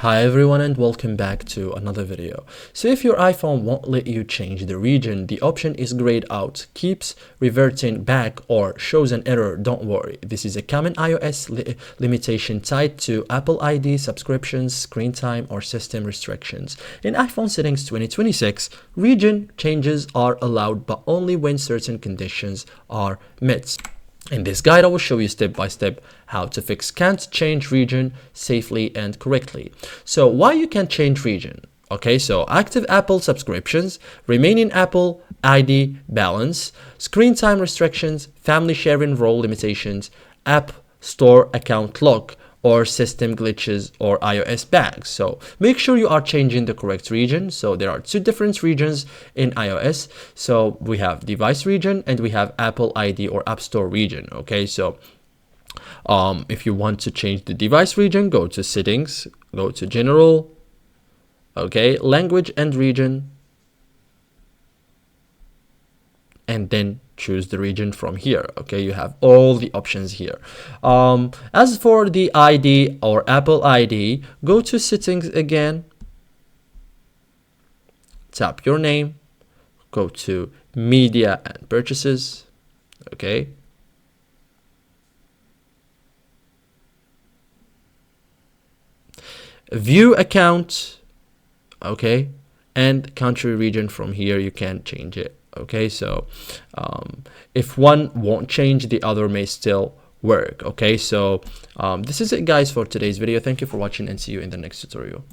Hi everyone and welcome back to another video. So if your iPhone won't let you change the region, the option is grayed out, keeps reverting back or shows an error. Don't worry, this is a common iOS limitation tied to Apple ID, subscriptions, screen time or system restrictions. In iPhone settings 2026, region changes are allowed but only when certain conditions are met. In this guide, I will show you step by step how to fix can't change region safely and correctly. So why you can't change region? Okay, so active Apple subscriptions, remaining Apple ID balance, screen time restrictions, family sharing role limitations, App Store account lock, or system glitches or iOS bugs. So make sure you are changing the correct region. So there are two different regions in iOS. So we have device region and we have Apple ID or App Store region. Okay, so if you want to change the device region, go to settings, go to general, okay, language and region, and then choose the region from here. Okay, you have all the options here. As for the ID or Apple ID, go to settings again, tap your name, go to media and purchases. Okay, view account, okay, and country region. From here you can change it. Okay, so if one won't change, the other may still work. Okay, so this is it guys for today's video. Thank you for watching and see you in the next tutorial.